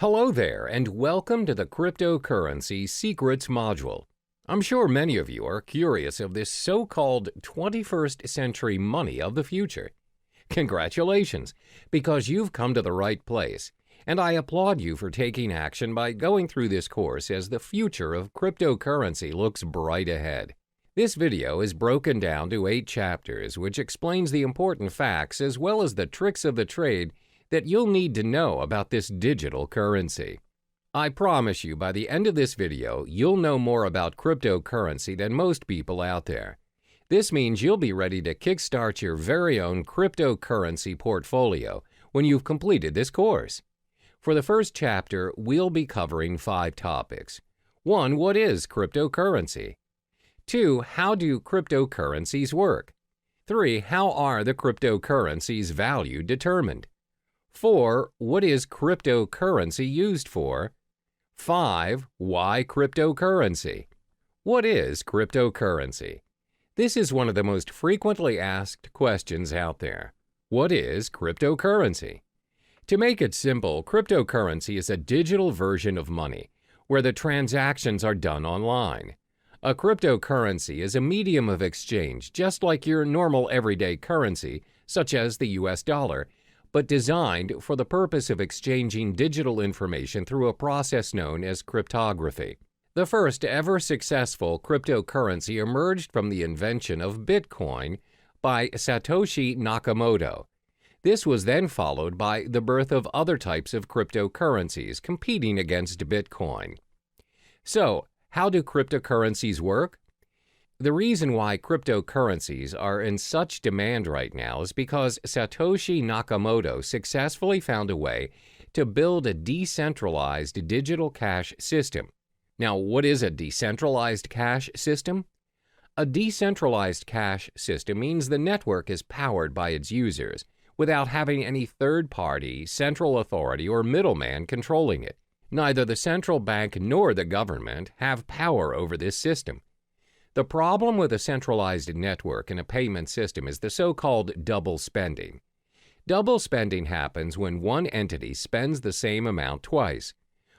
Hello there, and welcome to the Cryptocurrency Secrets module. I'm sure many of you are curious of this so-called 21st century money of the future. Congratulations, because you've come to the right place, and I applaud you for taking action by going through this course as the future of cryptocurrency looks bright ahead. This video is broken down to 8 chapters, which explains the important facts as well as the tricks of the trade that you'll need to know about this digital currency. I promise you by the end of this video, you'll know more about cryptocurrency than most people out there. This means you'll be ready to kickstart your very own cryptocurrency portfolio when you've completed this course. For the first chapter, we'll be covering 5 topics. 1. What is cryptocurrency? 2. How do cryptocurrencies work? 3. How are the cryptocurrency's value determined? 4. What is cryptocurrency used for? 5. Why cryptocurrency? What is cryptocurrency? This is one of the most frequently asked questions out there. What is cryptocurrency? To make it simple, cryptocurrency is a digital version of money where the transactions are done online. A cryptocurrency is a medium of exchange just like your normal everyday currency, such as the US dollar, but designed for the purpose of exchanging digital information through a process known as cryptography. The first ever successful cryptocurrency emerged from the invention of Bitcoin by Satoshi Nakamoto. This was then followed by the birth of other types of cryptocurrencies competing against Bitcoin. So, how do cryptocurrencies work? The reason why cryptocurrencies are in such demand right now is because Satoshi Nakamoto successfully found a way to build a decentralized digital cash system. Now, what is a decentralized cash system? A decentralized cash system means the network is powered by its users without having any third-party, central authority, or middleman controlling it. Neither the central bank nor the government have power over this system. The problem with a centralized network in a payment system is the so-called double spending. Double spending happens when one entity spends the same amount twice.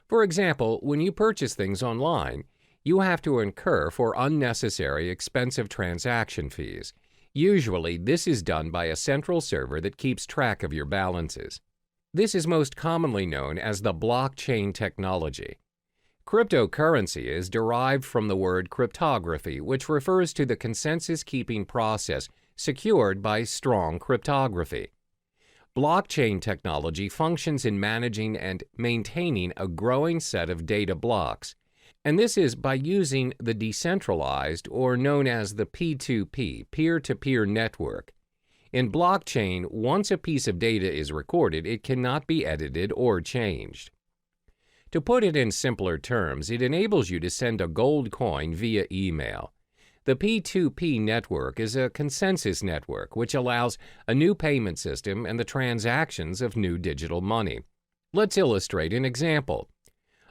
For example, when you purchase things online, you have to incur for unnecessary expensive transaction fees. Usually, this is done by a central server that keeps track of your balances. This is most commonly known as the blockchain technology. Cryptocurrency is derived from the word cryptography, which refers to the consensus-keeping process secured by strong cryptography. Blockchain technology functions in managing and maintaining a growing set of data blocks, and this is by using the decentralized, or known as the P2P, peer-to-peer network. In blockchain, once a piece of data is recorded, it cannot be edited or changed. To put it in simpler terms, it enables you to send a gold coin via email. The P2P network is a consensus network which allows a new payment system and the transactions of new digital money. Let's illustrate an example.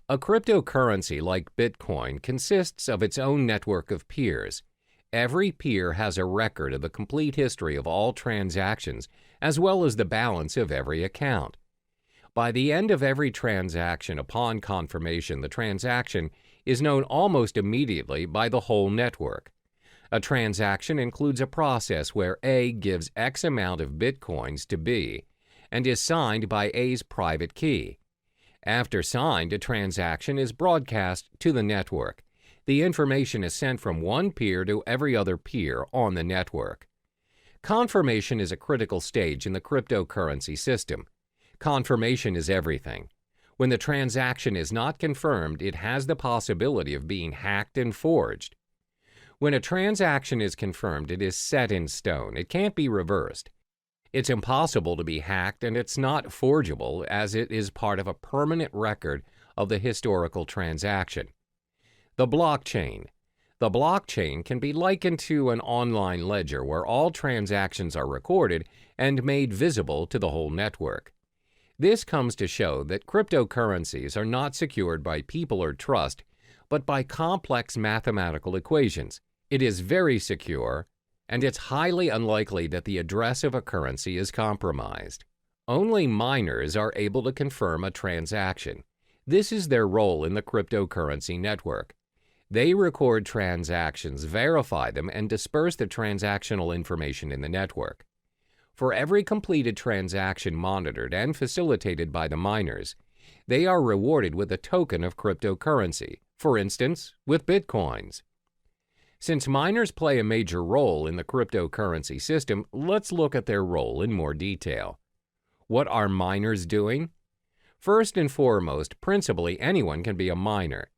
A cryptocurrency like Bitcoin consists of its own network of peers. Every peer has a record of the complete history of all transactions as well as the balance of every account. By the end of every transaction upon confirmation, the transaction is known almost immediately by the whole network. A transaction includes a process where A gives X amount of Bitcoins to B and is signed by A's private key. After signed, a transaction is broadcast to the network. The information is sent from one peer to every other peer on the network. Confirmation is a critical stage in the cryptocurrency system. Confirmation is everything. When the transaction is not confirmed, it has the possibility of being hacked and forged. When a transaction is confirmed, it is set in stone. It can't be reversed. It's impossible to be hacked, and it's not forgeable as it is part of a permanent record of the historical transaction. The blockchain. The blockchain can be likened to an online ledger where all transactions are recorded and made visible to the whole network. This comes to show that cryptocurrencies are not secured by people or trust, but by complex mathematical equations. It is very secure, and it's highly unlikely that the address of a currency is compromised. Only miners are able to confirm a transaction. This is their role in the cryptocurrency network. They record transactions, verify them, and disperse the transactional information in the network. For every completed transaction monitored and facilitated by the miners, they are rewarded with a token of cryptocurrency, for instance, with bitcoins. Since miners play a major role in the cryptocurrency system, let's look at their role in more detail. What are miners doing? First and foremost, principally anyone can be a miner.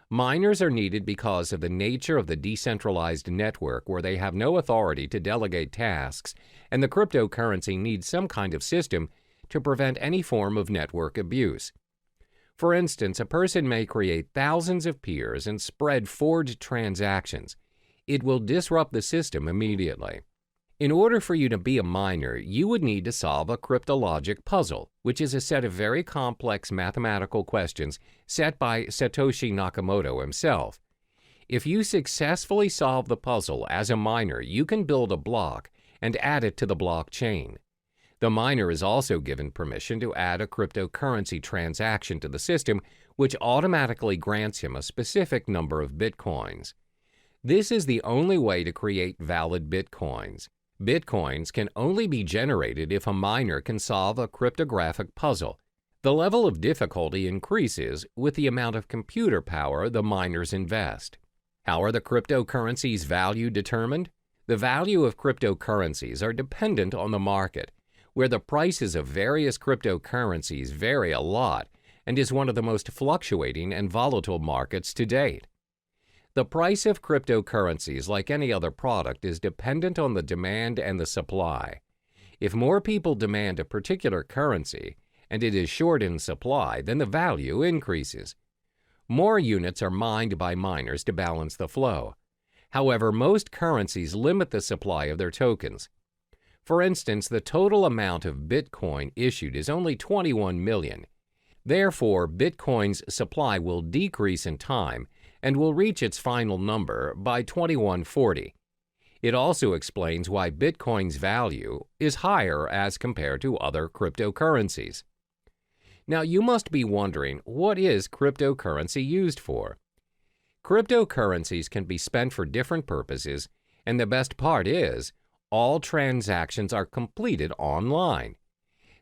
Miners are needed because of the nature of the decentralized network where they have no authority to delegate tasks, and the cryptocurrency needs some kind of system to prevent any form of network abuse. For instance, a person may create thousands of peers and spread forged transactions. It will disrupt the system immediately. In order for you to be a miner, you would need to solve a cryptologic puzzle, which is a set of very complex mathematical questions set by Satoshi Nakamoto himself. If you successfully solve the puzzle as a miner, you can build a block and add it to the blockchain. The miner is also given permission to add a cryptocurrency transaction to the system, which automatically grants him a specific number of bitcoins. This is the only way to create valid bitcoins. Bitcoins can only be generated if a miner can solve a cryptographic puzzle. The level of difficulty increases with the amount of computer power the miners invest. How are the cryptocurrencies' value determined? The value of cryptocurrencies are dependent on the market, where the prices of various cryptocurrencies vary a lot and is one of the most fluctuating and volatile markets to date. The price of cryptocurrencies, like any other product, is dependent on the demand and the supply. If more people demand a particular currency and it is short in supply, then the value increases. More units are mined by miners to balance the flow. However, most currencies limit the supply of their tokens. For instance, the total amount of Bitcoin issued is only 21 million. Therefore, Bitcoin's supply will decrease in time and will reach its final number by 2140. It also explains why Bitcoin's value is higher as compared to other cryptocurrencies. Now, you must be wondering, what is cryptocurrency used for? Cryptocurrencies can be spent for different purposes, and the best part is, all transactions are completed online.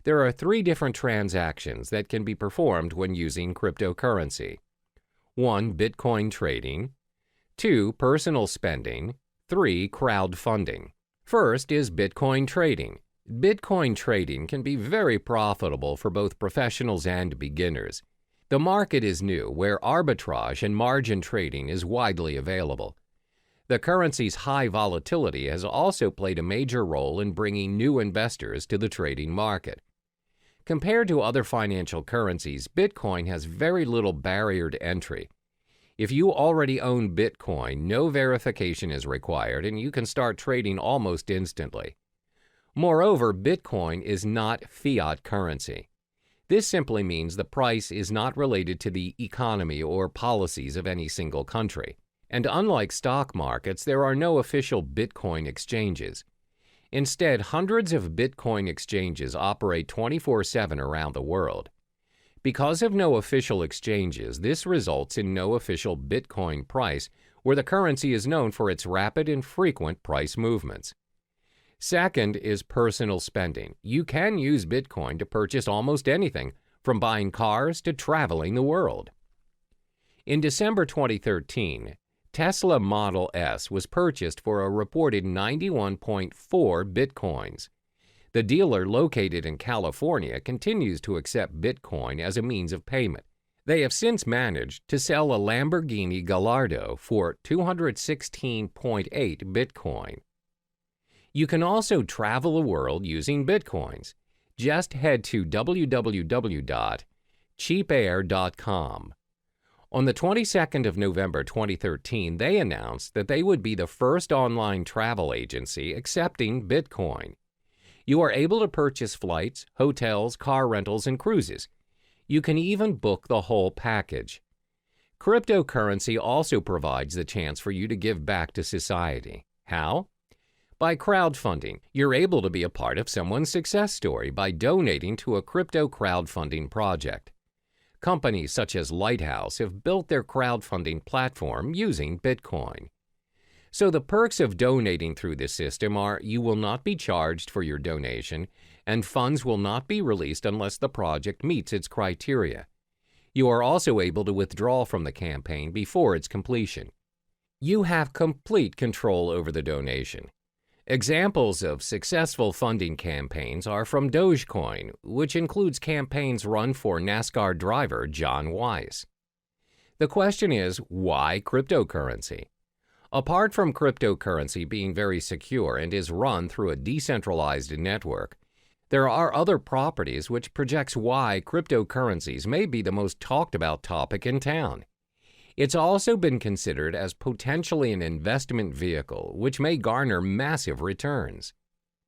There are 3 different transactions that can be performed when using cryptocurrency. 1. Bitcoin trading. 2. Personal spending. 3. Crowdfunding. First is Bitcoin trading. Bitcoin trading can be very profitable for both professionals and beginners. The market is new, where arbitrage and margin trading is widely available. The currency's high volatility has also played a major role in bringing new investors to the trading market. Compared to other financial currencies, Bitcoin has very little barrier to entry. If you already own Bitcoin, no verification is required and you can start trading almost instantly. Moreover, Bitcoin is not fiat currency. This simply means the price is not related to the economy or policies of any single country. And unlike stock markets, there are no official Bitcoin exchanges. Instead, hundreds of Bitcoin exchanges operate 24/7 around the world. Because of no official exchanges, this results in no official Bitcoin price, where the currency is known for its rapid and frequent price movements. Second is personal spending. You can use Bitcoin to purchase almost anything, from buying cars to traveling the world. In December 2013, Tesla Model S was purchased for a reported 91.4 Bitcoins. The dealer, located in California, continues to accept Bitcoin as a means of payment. They have since managed to sell a Lamborghini Gallardo for 216.8 Bitcoin. You can also travel the world using Bitcoins. Just head to www.cheapair.com. On the 22nd of November 2013, they announced that they would be the first online travel agency accepting Bitcoin. You are able to purchase flights, hotels, car rentals, and cruises. You can even book the whole package. Cryptocurrency also provides the chance for you to give back to society. How? By crowdfunding. You're able to be a part of someone's success story by donating to a crypto crowdfunding project. Companies such as Lighthouse have built their crowdfunding platform using Bitcoin. So the perks of donating through this system are you will not be charged for your donation, and funds will not be released unless the project meets its criteria. You are also able to withdraw from the campaign before its completion. You have complete control over the donation. Examples of successful funding campaigns are from Dogecoin, which includes campaigns run for NASCAR driver John Weiss. The question is, why cryptocurrency? Apart from cryptocurrency being very secure and is run through a decentralized network, there are other properties which projects why cryptocurrencies may be the most talked about topic in town. It's also been considered as potentially an investment vehicle which may garner massive returns.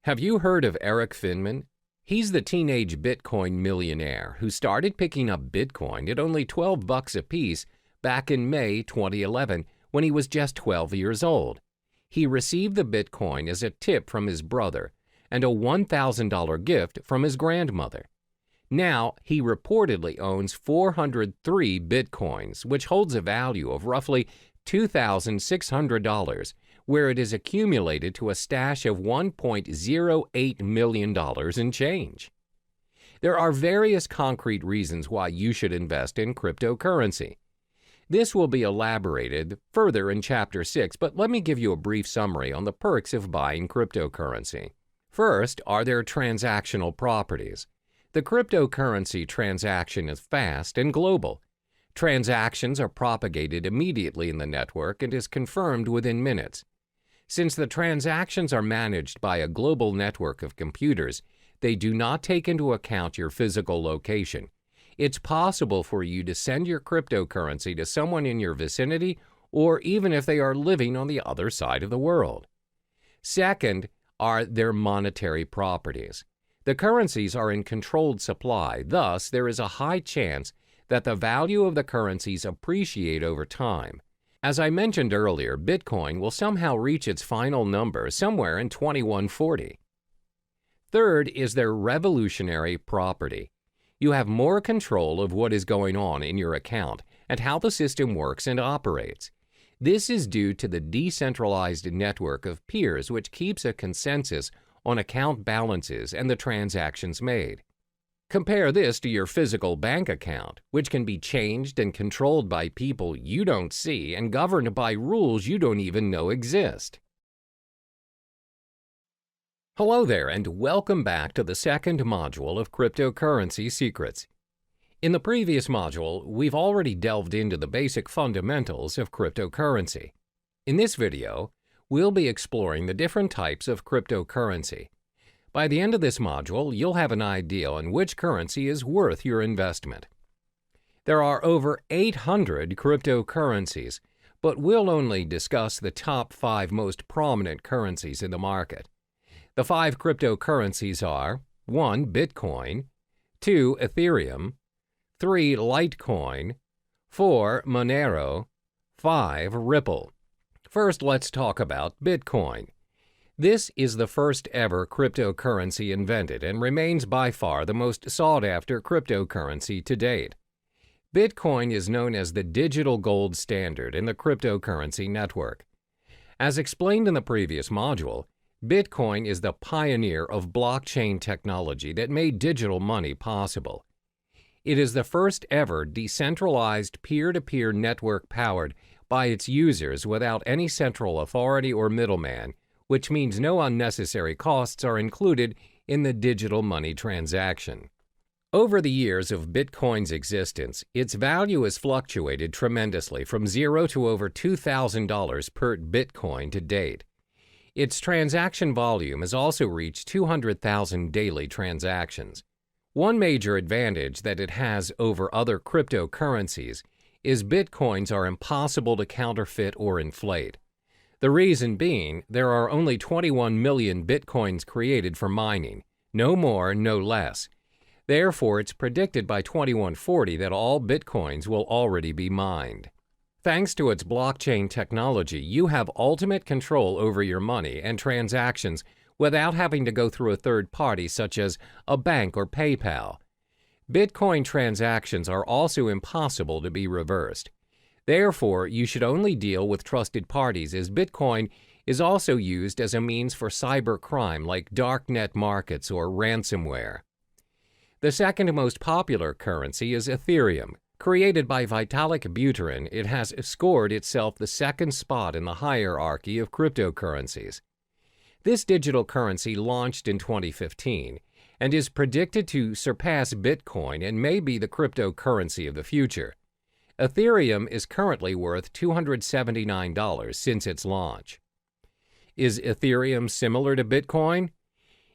Have you heard of Eric Finman? He's the teenage Bitcoin millionaire who started picking up Bitcoin at only $12 a piece back in May 2011 when he was just 12 years old. He received the Bitcoin as a tip from his brother and a $1,000 gift from his grandmother. Now, he reportedly owns 403 Bitcoins, which holds a value of roughly $2,600, where it is accumulated to a stash of $1.08 million in change. There are various concrete reasons why you should invest in cryptocurrency. This will be elaborated further in Chapter 6, but let me give you a brief summary on the perks of buying cryptocurrency. First, are there transactional properties? The cryptocurrency transaction is fast and global. Transactions are propagated immediately in the network and is confirmed within minutes. Since the transactions are managed by a global network of computers, they do not take into account your physical location. It's possible for you to send your cryptocurrency to someone in your vicinity or even if they are living on the other side of the world. Second, are their monetary properties. The currencies are in controlled supply, thus there is a high chance that the value of the currencies appreciate over time. As I mentioned earlier, Bitcoin will somehow reach its final number somewhere in 2140. Third is their revolutionary property. You have more control of what is going on in your account and how the system works and operates. This is due to the decentralized network of peers which keeps a consensus on account balances and the transactions made. Compare this to your physical bank account, which can be changed and controlled by people you don't see and governed by rules you don't even know exist. Hello there, and welcome back to the second module of Cryptocurrency Secrets. In the previous module, we've already delved into the basic fundamentals of cryptocurrency. In this video, we'll be exploring the different types of cryptocurrency. By the end of this module, you'll have an idea on which currency is worth your investment. There are over 800 cryptocurrencies, but we'll only discuss the top 5 most prominent currencies in the market. The 5 cryptocurrencies are 1. Bitcoin, 2. Ethereum, 3. Litecoin, 4. Monero, 5. Ripple. First, let's talk about Bitcoin. This is the first ever cryptocurrency invented and remains by far the most sought-after cryptocurrency to date. Bitcoin is known as the digital gold standard in the cryptocurrency network. As explained in the previous module, Bitcoin is the pioneer of blockchain technology that made digital money possible. It is the first ever decentralized peer-to-peer network powered by its users without any central authority or middleman, which means no unnecessary costs are included in the digital money transaction. Over the years of Bitcoin's existence, its value has fluctuated tremendously from $0 to over $2,000 per Bitcoin to date. Its transaction volume has also reached 200,000 daily transactions. One major advantage that it has over other cryptocurrencies is Bitcoins are impossible to counterfeit or inflate. The reason being, there are only 21 million Bitcoins created for mining, no more, no less. Therefore, it's predicted by 2140 that all Bitcoins will already be mined. Thanks to its blockchain technology, you have ultimate control over your money and transactions without having to go through a third party such as a bank or PayPal. Bitcoin transactions are also impossible to be reversed. Therefore, you should only deal with trusted parties, as Bitcoin is also used as a means for cybercrime like darknet markets or ransomware. The second most popular currency is Ethereum. Created by Vitalik Buterin, it has scored itself the second spot in the hierarchy of cryptocurrencies. This digital currency launched in 2015 and is predicted to surpass Bitcoin and may be the cryptocurrency of the future. Ethereum is currently worth $279 since its launch. Is Ethereum similar to Bitcoin?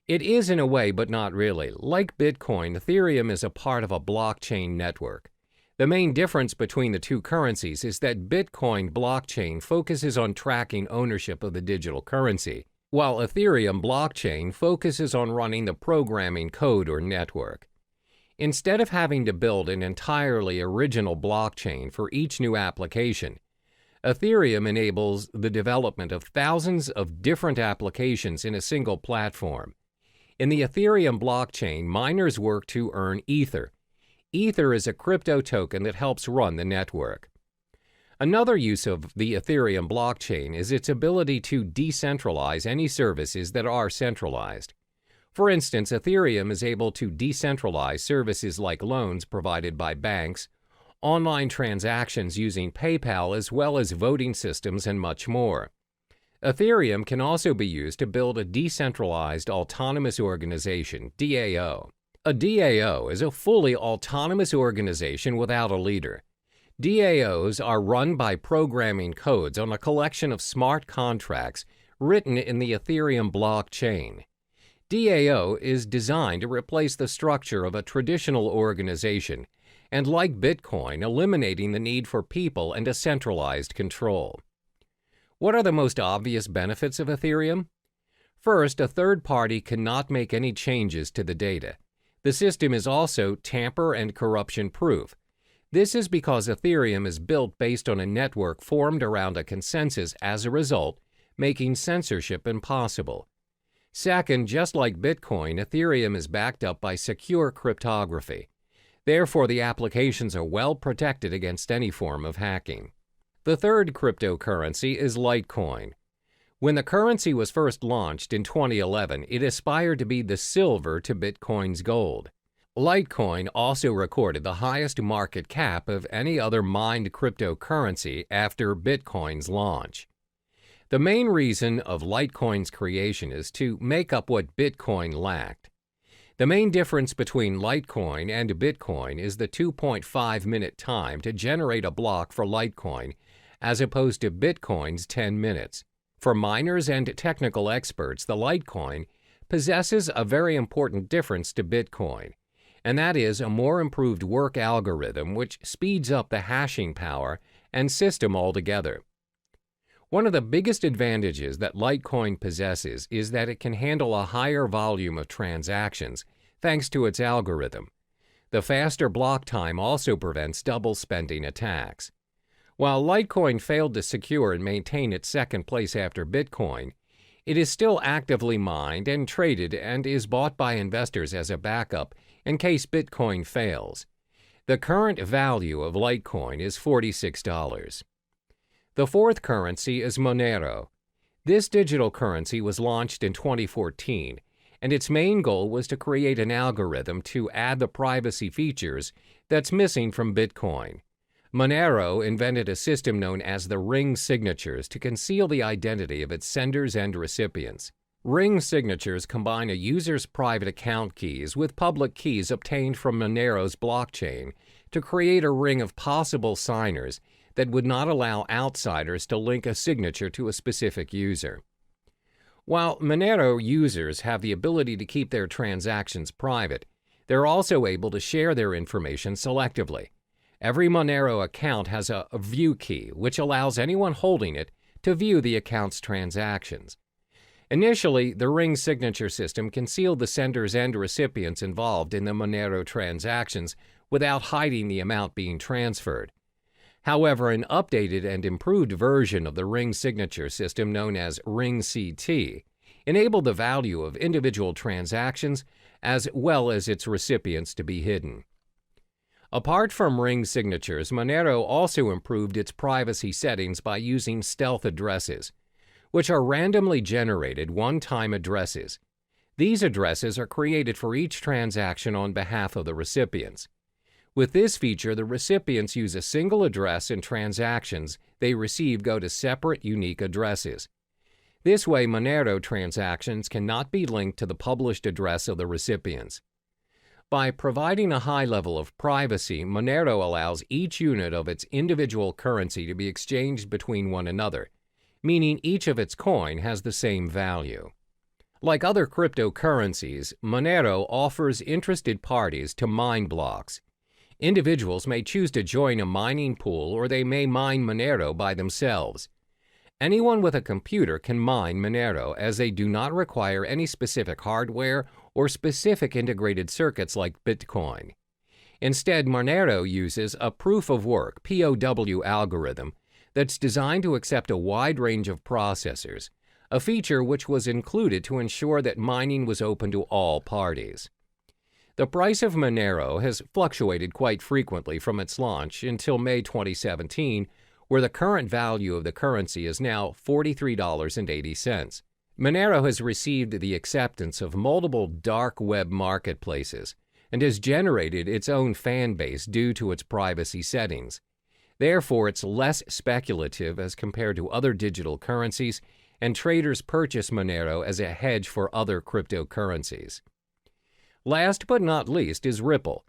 It is in a way, but not really. Like Bitcoin, Ethereum is a part of a blockchain network. The main difference between the two currencies is that Bitcoin blockchain focuses on tracking ownership of the digital currency, while Ethereum blockchain focuses on running the programming code or network. Instead of having to build an entirely original blockchain for each new application, Ethereum enables the development of thousands of different applications in a single platform. In the Ethereum blockchain, miners work to earn Ether. Ether is a crypto token that helps run the network. Another use of the Ethereum blockchain is its ability to decentralize any services that are centralized. For instance, Ethereum is able to decentralize services like loans provided by banks, online transactions using PayPal, as well as voting systems and much more. Ethereum can also be used to build a decentralized autonomous organization, DAO. A DAO is a fully autonomous organization without a leader. DAOs are run by programming codes on a collection of smart contracts written in the Ethereum blockchain. DAO is designed to replace the structure of a traditional organization and, like Bitcoin, eliminating the need for people and a centralized control. What are the most obvious benefits of Ethereum? First, a third party cannot make any changes to the data. The system is also tamper and corruption proof. This is because Ethereum is built based on a network formed around a consensus, as a result, making censorship impossible. Second, just like Bitcoin, Ethereum is backed up by secure cryptography. Therefore, the applications are well protected against any form of hacking. The third cryptocurrency is Litecoin. When the currency was first launched in 2011, it aspired to be the silver to Bitcoin's gold. Litecoin also recorded the highest market cap of any other mined cryptocurrency after Bitcoin's launch. The main reason of Litecoin's creation is to make up what Bitcoin lacked. The main difference between Litecoin and Bitcoin is the 2.5-minute time to generate a block for Litecoin, as opposed to Bitcoin's 10 minutes. For miners and technical experts, the Litecoin possesses a very important difference to Bitcoin, and that is a more improved work algorithm which speeds up the hashing power and system altogether. One of the biggest advantages that Litecoin possesses is that it can handle a higher volume of transactions thanks to its algorithm. The faster block time also prevents double spending attacks. While Litecoin failed to secure and maintain its second place after Bitcoin, it is still actively mined and traded and is bought by investors as a backup in case Bitcoin fails. The current value of Litecoin is $46. The fourth currency is Monero. This digital currency was launched in 2014, and its main goal was to create an algorithm to add the privacy features that's missing from Bitcoin. Monero invented a system known as the ring signatures to conceal the identity of its senders and recipients. Ring signatures combine a user's private account keys with public keys obtained from Monero's blockchain to create a ring of possible signers that would not allow outsiders to link a signature to a specific user. While Monero users have the ability to keep their transactions private, they're also able to share their information selectively. Every Monero account has a view key, which allows anyone holding it to view the account's transactions. Initially, the ring signature system concealed the senders and recipients involved in the Monero transactions without hiding the amount being transferred. However, an updated and improved version of the ring signature system known as Ring CT enabled the value of individual transactions as well as its recipients to be hidden. Apart from ring signatures, Monero also improved its privacy settings by using stealth addresses, which are randomly generated one-time addresses. These addresses are created for each transaction on behalf of the recipients. With this feature, the recipients use a single address and transactions they receive go to separate, unique addresses. This way, Monero transactions cannot be linked to the published address of the recipients. By providing a high level of privacy, Monero allows each unit of its individual currency to be exchanged between one another, meaning each of its coin has the same value. Like other cryptocurrencies, Monero offers interested parties to mine blocks. Individuals may choose to join a mining pool, or they may mine Monero by themselves. Anyone with a computer can mine Monero, as they do not require any specific hardware or specific integrated circuits like Bitcoin. Instead, Monero uses a proof-of-work (POW) algorithm that's designed to accept a wide range of processors, a feature which was included to ensure that mining was open to all parties. The price of Monero has fluctuated quite frequently from its launch until May 2017, where the current value of the currency is now $43.80. Monero has received the acceptance of multiple dark web marketplaces and has generated its own fan base due to its privacy settings. Therefore, it's less speculative as compared to other digital currencies, and traders purchase Monero as a hedge for other cryptocurrencies. Last but not least is Ripple.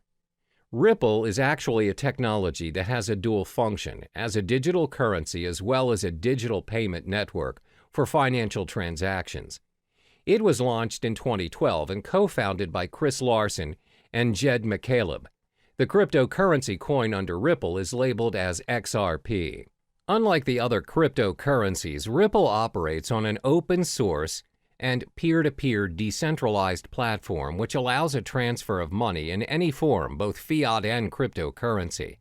Ripple is actually a technology that has a dual function as a digital currency as well as a digital payment network for financial transactions. It was launched in 2012 and co-founded by Chris Larsen and Jed McCaleb. The cryptocurrency coin under Ripple is labeled as XRP. Unlike the other cryptocurrencies, Ripple operates on an open source and peer-to-peer decentralized platform which allows a transfer of money in any form, both fiat and cryptocurrency.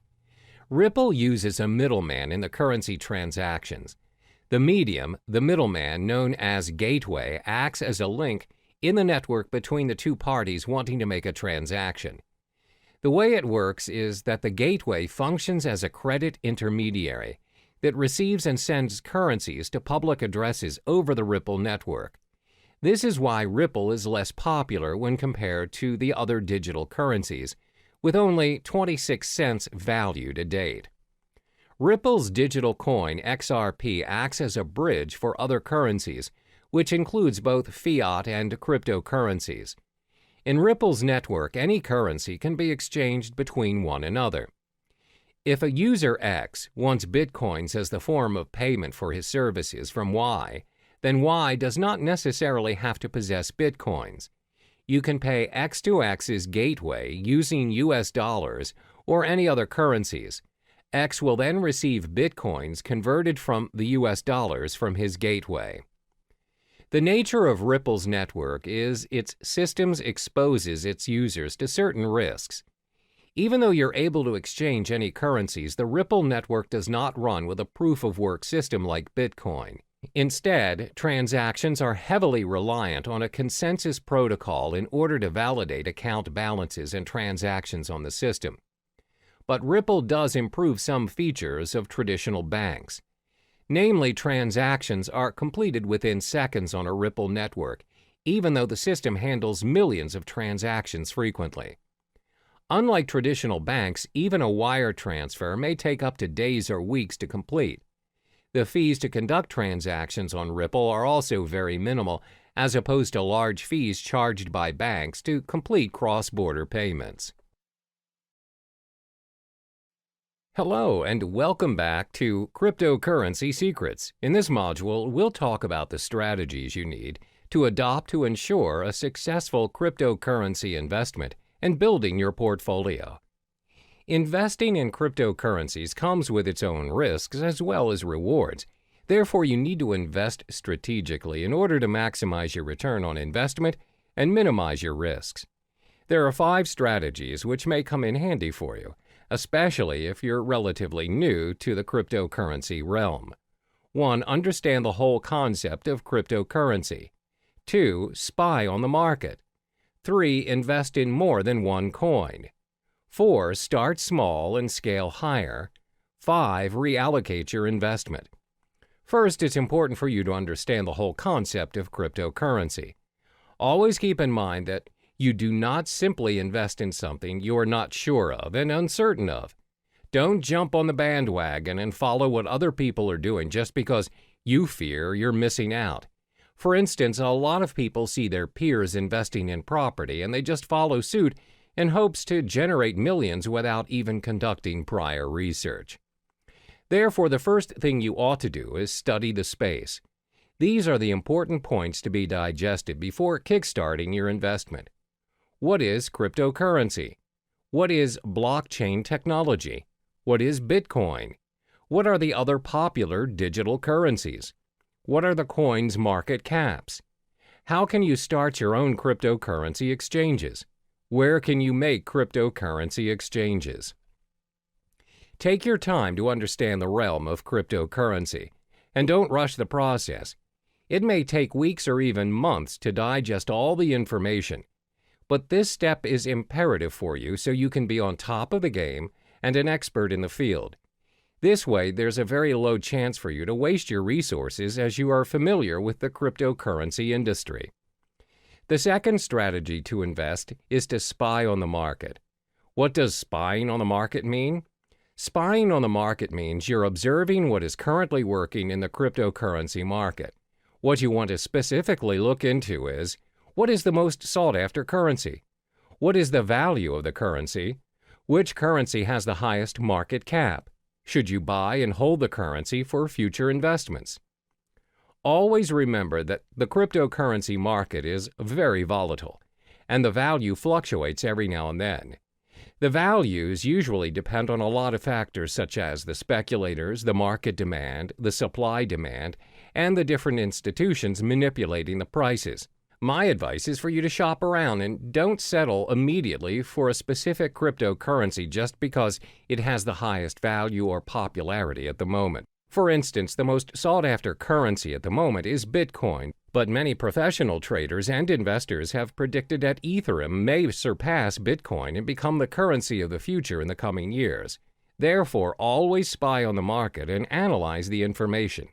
Ripple uses a middleman in the currency transactions. The medium, the middleman known as gateway, acts as a link in the network between the two parties wanting to make a transaction. The way it works is that the gateway functions as a credit intermediary that receives and sends currencies to public addresses over the Ripple network. This is why Ripple is less popular when compared to the other digital currencies, with only 26 cents value to date. Ripple's digital coin XRP acts as a bridge for other currencies, which includes both fiat and cryptocurrencies. In Ripple's network, any currency can be exchanged between one another. If a user X wants Bitcoins as the form of payment for his services from Y, then Y does not necessarily have to possess Bitcoins. You can pay X to X's gateway using US dollars or any other currencies. X will then receive Bitcoins converted from the US dollars from his gateway. The nature of Ripple's network is its systems exposes its users to certain risks. Even though you're able to exchange any currencies, the Ripple network does not run with a proof-of-work system like Bitcoin. Instead, transactions are heavily reliant on a consensus protocol in order to validate account balances and transactions on the system. But Ripple does improve some features of traditional banks. Namely, transactions are completed within seconds on a Ripple network, even though the system handles millions of transactions frequently. Unlike traditional banks, even a wire transfer may take up to days or weeks to complete. The fees to conduct transactions on Ripple are also very minimal, as opposed to large fees charged by banks to complete cross-border payments. Hello, and welcome back to Cryptocurrency Secrets. In this module, we'll talk about the strategies you need to adopt to ensure a successful cryptocurrency investment and building your portfolio. Investing in cryptocurrencies comes with its own risks as well as rewards. Therefore, you need to invest strategically in order to maximize your return on investment and minimize your risks. There are 5 strategies which may come in handy for you, especially if you're relatively new to the cryptocurrency realm. 1. Understand the whole concept of cryptocurrency. 2. Spy on the market. 3. Invest in more than one coin. 4. Start small and scale higher. 5. Reallocate your investment. First, it's important for you to understand the whole concept of cryptocurrency. Always keep in mind that you do not simply invest in something you are not sure of and uncertain of. Don't jump on the bandwagon and follow what other people are doing just because you fear you're missing out. For instance, a lot of people see their peers investing in property and they just follow suit in hopes to generate millions without even conducting prior research. Therefore, the first thing you ought to do is study the space. These are the important points to be digested before kickstarting your investment. What is cryptocurrency? What is blockchain technology? What is Bitcoin? What are the other popular digital currencies? What are the coins' market caps? How can you start your own cryptocurrency exchanges? Where can you make cryptocurrency exchanges? Take your time to understand the realm of cryptocurrency, and don't rush the process. It may take weeks or even months to digest all the information, but this step is imperative for you so you can be on top of the game and an expert in the field. This way, there's a very low chance for you to waste your resources as you are familiar with the cryptocurrency industry. The second strategy to invest is to spy on the market. What does spying on the market mean? Spying on the market means you're observing what is currently working in the cryptocurrency market. What you want to specifically look into is, what is the most sought-after currency? What is the value of the currency? Which currency has the highest market cap? Should you buy and hold the currency for future investments? Always remember that the cryptocurrency market is very volatile, and the value fluctuates every now and then. The values usually depend on a lot of factors such as the speculators, the market demand, the supply demand, and the different institutions manipulating the prices. My advice is for you to shop around and don't settle immediately for a specific cryptocurrency just because it has the highest value or popularity at the moment. For instance, the most sought-after currency at the moment is Bitcoin, but many professional traders and investors have predicted that Ethereum may surpass Bitcoin and become the currency of the future in the coming years. Therefore, always spy on the market and analyze the information.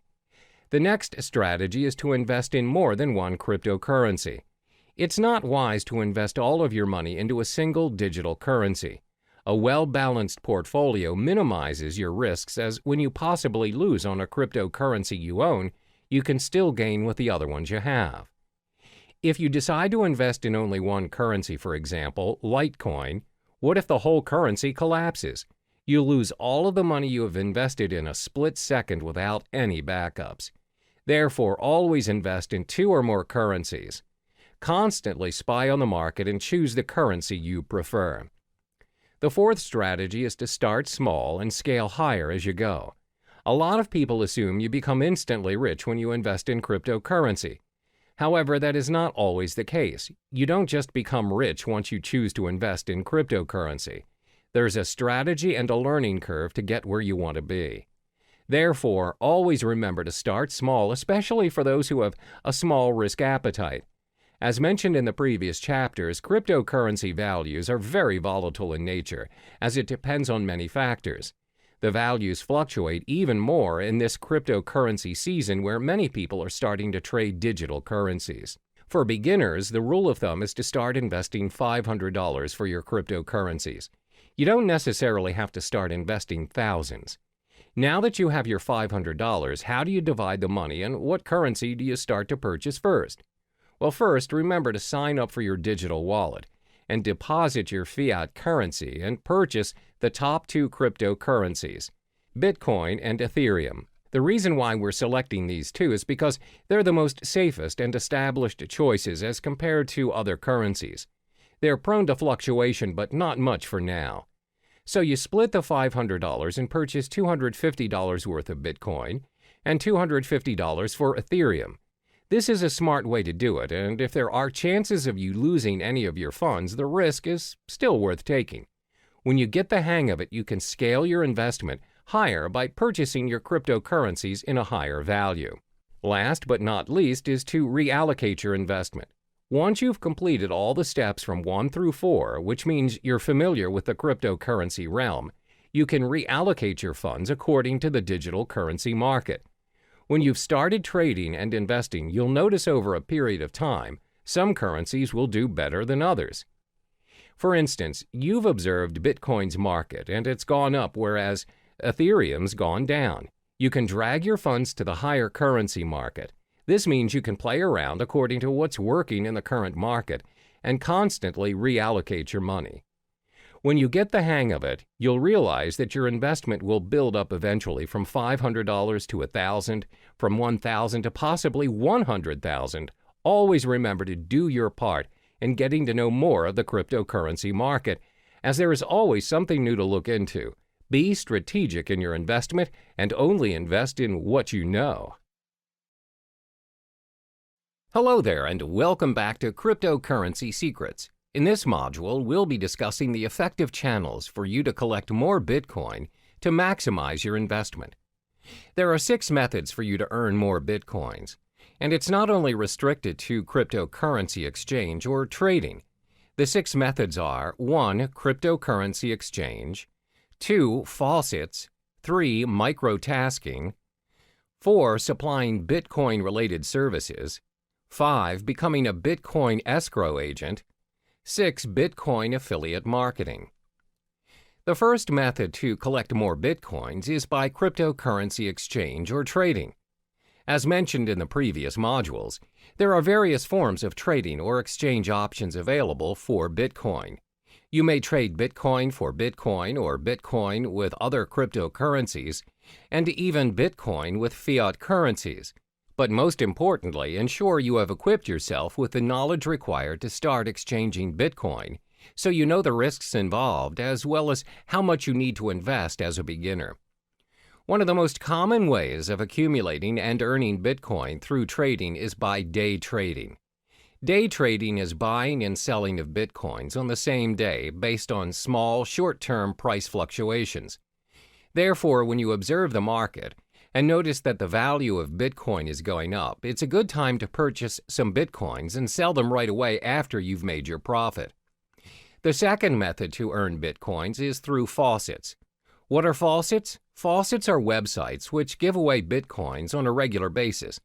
The next strategy is to invest in more than one cryptocurrency. It's not wise to invest all of your money into a single digital currency. A well-balanced portfolio minimizes your risks, as when you possibly lose on a cryptocurrency you own, you can still gain with the other ones you have. If you decide to invest in only one currency, for example, Litecoin, what if the whole currency collapses? You'll lose all of the money you have invested in a split second without any backups. Therefore, always invest in two or more currencies. Constantly spy on the market and choose the currency you prefer. The fourth strategy is to start small and scale higher as you go. A lot of people assume you become instantly rich when you invest in cryptocurrency. However, that is not always the case. You don't just become rich once you choose to invest in cryptocurrency. There's a strategy and a learning curve to get where you want to be. Therefore, always remember to start small, especially for those who have a small risk appetite. As mentioned in the previous chapters, cryptocurrency values are very volatile in nature, as it depends on many factors. The values fluctuate even more in this cryptocurrency season where many people are starting to trade digital currencies. For beginners, the rule of thumb is to start investing $500 for your cryptocurrencies. You don't necessarily have to start investing thousands. Now that you have your $500, how do you divide the money and what currency do you start to purchase first? Well, first, remember to sign up for your digital wallet and deposit your fiat currency and purchase the top two cryptocurrencies, Bitcoin and Ethereum. The reason why we're selecting these two is because they're the most safest and established choices as compared to other currencies. They're prone to fluctuation, but not much for now. So you split the $500 and purchase $250 worth of Bitcoin and $250 for Ethereum. This is a smart way to do it, and if there are chances of you losing any of your funds, the risk is still worth taking. When you get the hang of it, you can scale your investment higher by purchasing your cryptocurrencies in a higher value. Last but not least is to reallocate your investment. Once you've completed all the steps from 1 through 4, which means you're familiar with the cryptocurrency realm, you can reallocate your funds according to the digital currency market. When you've started trading and investing, you'll notice over a period of time, some currencies will do better than others. For instance, you've observed Bitcoin's market and it's gone up, whereas Ethereum's gone down. You can drag your funds to the higher currency market. This means you can play around according to what's working in the current market and constantly reallocate your money. When you get the hang of it, you'll realize that your investment will build up eventually from $500 to $1,000, from $1,000 to possibly $100,000. Always remember to do your part in getting to know more of the cryptocurrency market, as there is always something new to look into. Be strategic in your investment and only invest in what you know. Hello there, and welcome back to Cryptocurrency Secrets. In this module, we'll be discussing the effective channels for you to collect more Bitcoin to maximize your investment. There are 6 methods for you to earn more Bitcoins, and it's not only restricted to cryptocurrency exchange or trading. The 6 methods are 1. Cryptocurrency exchange, 2. Faucets, 3. Microtasking, 4. Supplying Bitcoin-related services, 5. Becoming a Bitcoin escrow agent, 6. Bitcoin affiliate marketing. The first method to collect more Bitcoins is by cryptocurrency exchange or trading. As mentioned in the previous modules, there are various forms of trading or exchange options available for Bitcoin. You may trade Bitcoin for Bitcoin or Bitcoin with other cryptocurrencies, and even Bitcoin with fiat currencies. But most importantly, ensure you have equipped yourself with the knowledge required to start exchanging Bitcoin, so you know the risks involved as well as how much you need to invest as a beginner. One of the most common ways of accumulating and earning Bitcoin through trading is by day trading. Day trading is buying and selling of Bitcoins on the same day based on small, short-term price fluctuations. Therefore, when you observe the market and notice that the value of Bitcoin is going up, it's a good time to purchase some Bitcoins and sell them right away after you've made your profit. The second method to earn Bitcoins is through faucets. What are faucets? Faucets are websites which give away Bitcoins on a regular basis.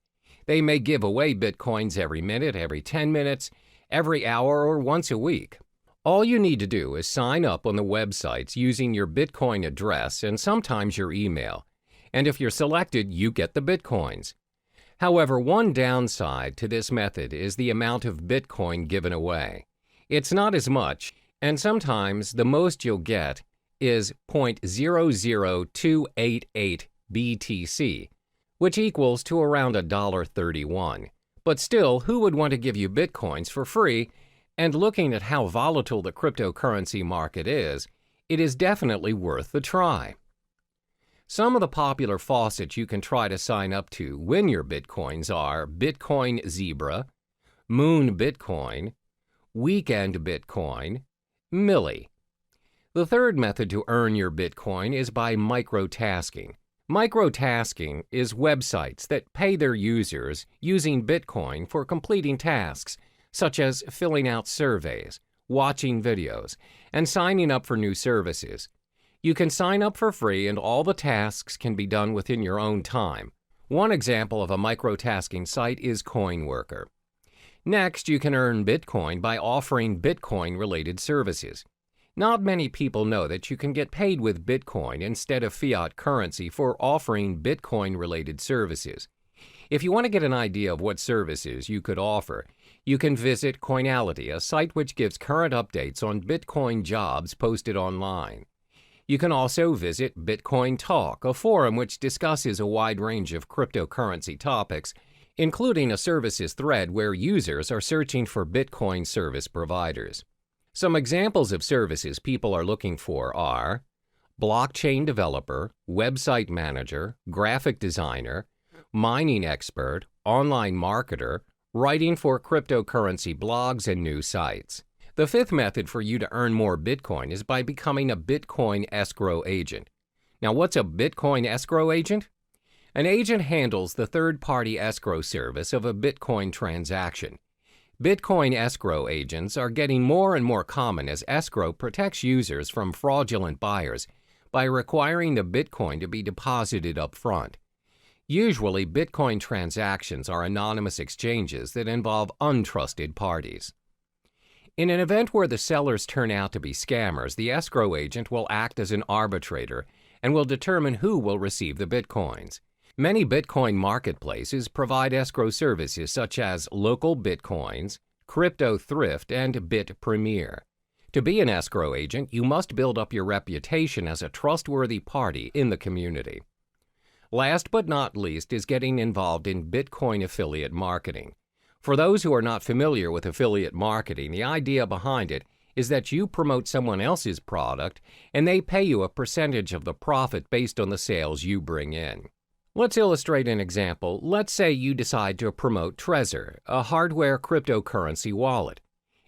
They may give away Bitcoins every minute, every 10 minutes, every hour, or once a week. All you need to do is sign up on the websites using your Bitcoin address and sometimes your email. And if you're selected, you get the Bitcoins. However, one downside to this method is the amount of Bitcoin given away. It's not as much, and sometimes the most you'll get is 0.00288 BTC, which equals to around $1.31. But still, who would want to give you Bitcoins for free? And looking at how volatile the cryptocurrency market is, it is definitely worth the try. Some of the popular faucets you can try to sign up to win your Bitcoins are Bitcoin Zebra, Moon Bitcoin, Weekend Bitcoin, Milli. The third method to earn your Bitcoin is by microtasking. Microtasking is websites that pay their users using Bitcoin for completing tasks, such as filling out surveys, watching videos, and signing up for new services. You can sign up for free and all the tasks can be done within your own time. One example of a microtasking site is CoinWorker. Next, you can earn Bitcoin by offering Bitcoin-related services. Not many people know that you can get paid with Bitcoin instead of fiat currency for offering Bitcoin-related services. If you want to get an idea of what services you could offer, you can visit Coinality, a site which gives current updates on Bitcoin jobs posted online. You can also visit Bitcoin Talk, a forum which discusses a wide range of cryptocurrency topics, including a services thread where users are searching for Bitcoin service providers. Some examples of services people are looking for are blockchain developer, website manager, graphic designer, mining expert, online marketer, writing for cryptocurrency blogs and new sites. The fifth method for you to earn more Bitcoin is by becoming a Bitcoin escrow agent. Now, what's a Bitcoin escrow agent? An agent handles the third-party escrow service of a Bitcoin transaction. Bitcoin escrow agents are getting more and more common as escrow protects users from fraudulent buyers by requiring the Bitcoin to be deposited up front. Usually, Bitcoin transactions are anonymous exchanges that involve untrusted parties. In an event where the sellers turn out to be scammers, the escrow agent will act as an arbitrator and will determine who will receive the Bitcoins. Many Bitcoin marketplaces provide escrow services such as Local Bitcoins, Crypto Thrift, and Bit Premier. To be an escrow agent, you must build up your reputation as a trustworthy party in the community. Last but not least is getting involved in Bitcoin affiliate marketing. For those who are not familiar with affiliate marketing, the idea behind it is that you promote someone else's product and they pay you a percentage of the profit based on the sales you bring in. Let's illustrate an example. Let's say you decide to promote Trezor, a hardware cryptocurrency wallet.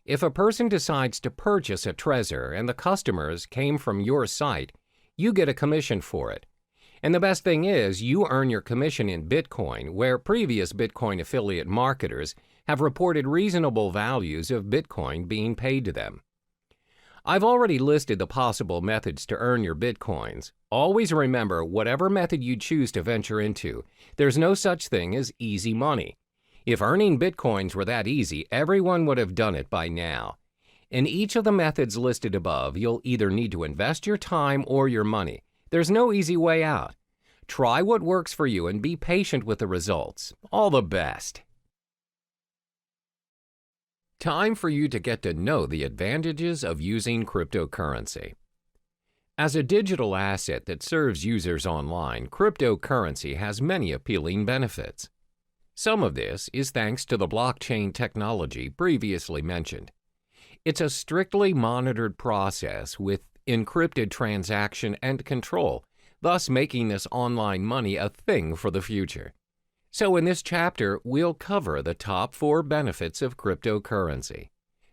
If a person decides to purchase a Trezor and the customers came from your site, you get a commission for it. And the best thing is, you earn your commission in Bitcoin, where previous Bitcoin affiliate marketers have reported reasonable values of Bitcoin being paid to them. I've already listed the possible methods to earn your Bitcoins. Always remember, whatever method you choose to venture into, there's no such thing as easy money. If earning Bitcoins were that easy, everyone would have done it by now. In each of the methods listed above, you'll either need to invest your time or your money. There's no easy way out. Try what works for you and be patient with the results. All the best. Time for you to get to know the advantages of using cryptocurrency. As a digital asset that serves users online, cryptocurrency has many appealing benefits. Some of this is thanks to the blockchain technology previously mentioned. It's a strictly monitored process with encrypted transaction and control, thus making this online money a thing for the future. So in this chapter, we'll cover the top 4 benefits of cryptocurrency.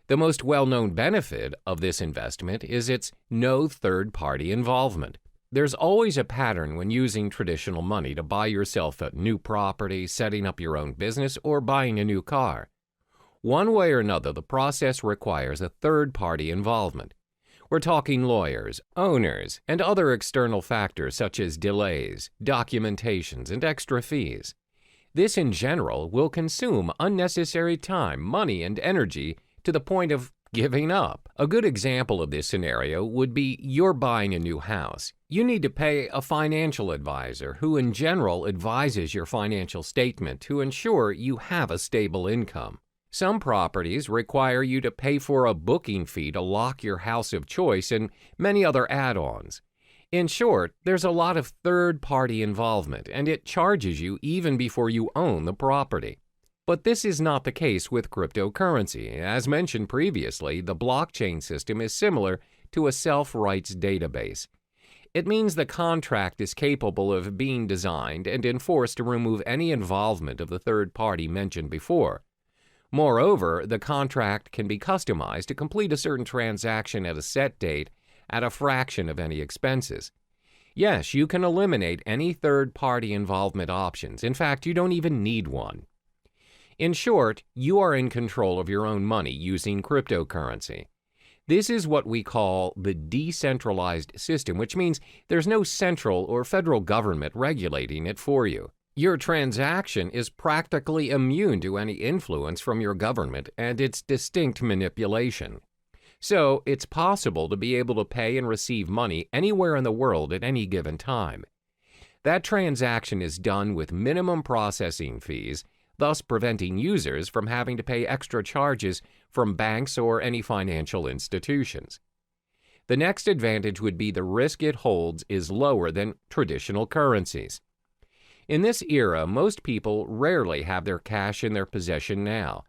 The most well-known benefit of this investment is its no third-party involvement. There's always a pattern when using traditional money to buy yourself a new property, setting up your own business, or buying a new car. One way or another, the process requires a third-party involvement. We're talking lawyers, owners, and other external factors such as delays, documentations, and extra fees. This, in general, will consume unnecessary time, money, and energy to the point of giving up. A good example of this scenario would be you're buying a new house. You need to pay a financial advisor who, in general, advises your financial statement to ensure you have a stable income. Some properties require you to pay for a booking fee to lock your house of choice and many other add-ons. In short, there's a lot of third-party involvement, and it charges you even before you own the property. But this is not the case with cryptocurrency. As mentioned previously, the blockchain system is similar to a self-rights database. It means the contract is capable of being designed and enforced to remove any involvement of the third party mentioned before. Moreover, the contract can be customized to complete a certain transaction at a set date at a fraction of any expenses. Yes, you can eliminate any third-party involvement options. In fact, you don't even need one. In short, you are in control of your own money using cryptocurrency. This is what we call the decentralized system, which means there's no central or federal government regulating it for you. Your transaction is practically immune to any influence from your government and its distinct manipulation. So, it's possible to be able to pay and receive money anywhere in the world at any given time. That transaction is done with minimum processing fees, thus preventing users from having to pay extra charges from banks or any financial institutions. The next advantage would be the risk it holds is lower than traditional currencies. In this era, most people rarely have their cash in their possession now.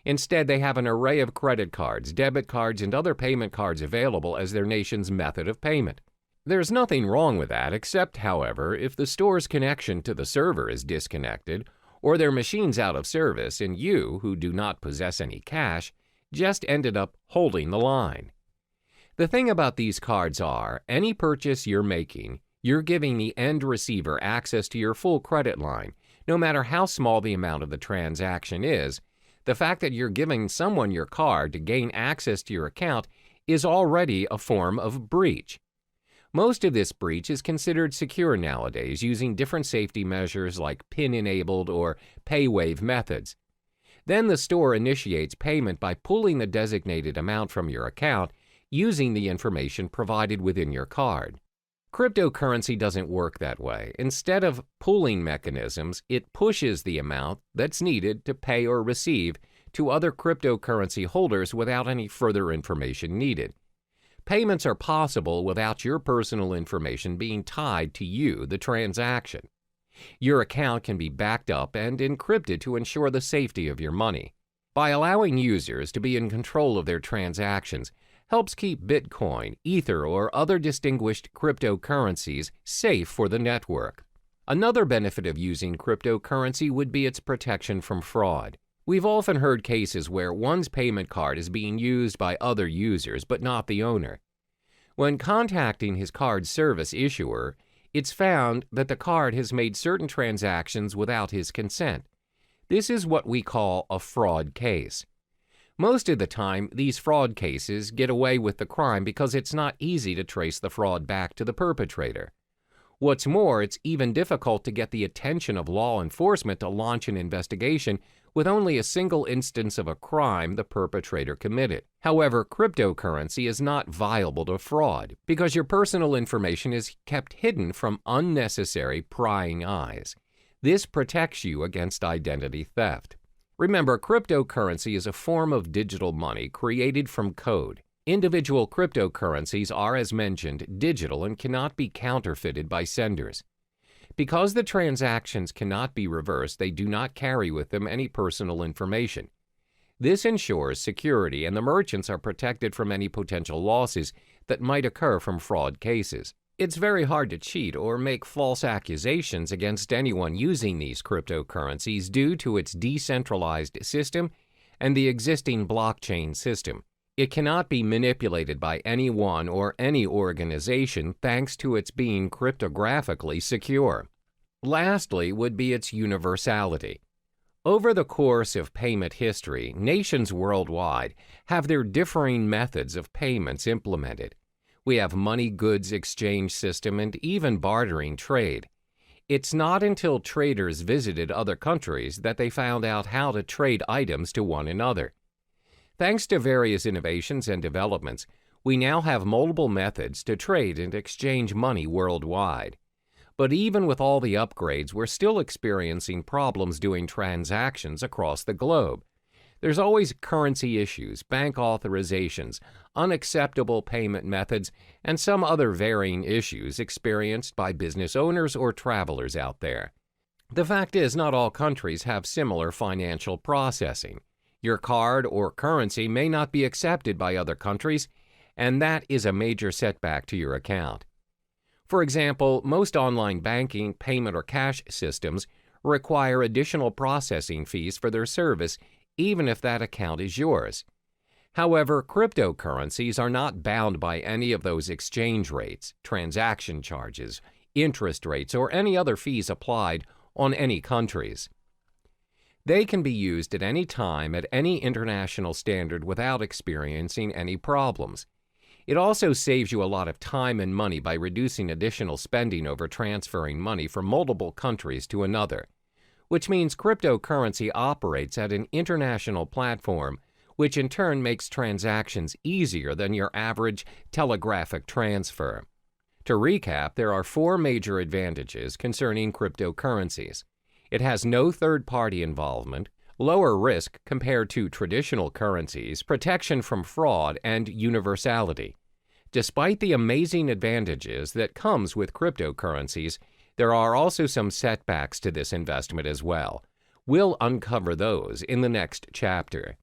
Instead, they have an array of credit cards, debit cards, and other payment cards available as their nation's method of payment. There's nothing wrong with that, except, however, if the store's connection to the server is disconnected, or their machine's out of service, and you, who do not possess any cash, just ended up holding the line. The thing about these cards are, any purchase you're making, you're giving the end receiver access to your full credit line, no matter how small the amount of the transaction is. The fact that you're giving someone your card to gain access to your account is already a form of breach. Most of this breach is considered secure nowadays using different safety measures like PIN-enabled or pay-wave methods. Then the store initiates payment by pulling the designated amount from your account using the information provided within your card. Cryptocurrency doesn't work that way. Instead of pooling mechanisms, it pushes the amount that's needed to pay or receive to other cryptocurrency holders without any further information needed. Payments are possible without your personal information being tied to you, the transaction. Your account can be backed up and encrypted to ensure the safety of your money. By allowing users to be in control of their transactions, helps keep Bitcoin, Ether, or other distinguished cryptocurrencies safe for the network. Another benefit of using cryptocurrency would be its protection from fraud. We've often heard cases where one's payment card is being used by other users but not the owner. When contacting his card service issuer, it's found that the card has made certain transactions without his consent. This is what we call a fraud case. Most of the time, these fraud cases get away with the crime because it's not easy to trace the fraud back to the perpetrator. What's more, it's even difficult to get the attention of law enforcement to launch an investigation with only a single instance of a crime the perpetrator committed. However, cryptocurrency is not viable to fraud because your personal information is kept hidden from unnecessary prying eyes. This protects you against identity theft. Remember, cryptocurrency is a form of digital money created from code. Individual cryptocurrencies are, as mentioned, digital and cannot be counterfeited by senders. Because the transactions cannot be reversed, they do not carry with them any personal information. This ensures security, and the merchants are protected from any potential losses that might occur from fraud cases. It's very hard to cheat or make false accusations against anyone using these cryptocurrencies due to its decentralized system and the existing blockchain system. It cannot be manipulated by anyone or any organization thanks to its being cryptographically secure. Lastly would be its universality. Over the course of payment history, nations worldwide have their differing methods of payments implemented. We have money goods exchange system and even bartering trade. It's not until traders visited other countries that they found out how to trade items to one another. Thanks to various innovations and developments, we now have multiple methods to trade and exchange money worldwide. But even with all the upgrades, we're still experiencing problems doing transactions across the globe. There's always currency issues, bank authorizations, unacceptable payment methods, and some other varying issues experienced by business owners or travelers out there. The fact is, not all countries have similar financial processing. Your card or currency may not be accepted by other countries, and that is a major setback to your account. For example, most online banking, payment, or cash systems require additional processing fees for their service, even if that account is yours. However, cryptocurrencies are not bound by any of those exchange rates, transaction charges, interest rates, or any other fees applied on any countries. They can be used at any time at any international standard without experiencing any problems. It also saves you a lot of time and money by reducing additional spending over transferring money from multiple countries to another, which means cryptocurrency operates at an international platform, which in turn makes transactions easier than your average telegraphic transfer. To recap, there are 4 major advantages concerning cryptocurrencies. It has no third-party involvement, lower risk compared to traditional currencies, protection from fraud, and universality. Despite the amazing advantages that comes with cryptocurrencies, there are also some setbacks to this investment as well. We'll uncover those in the next chapter.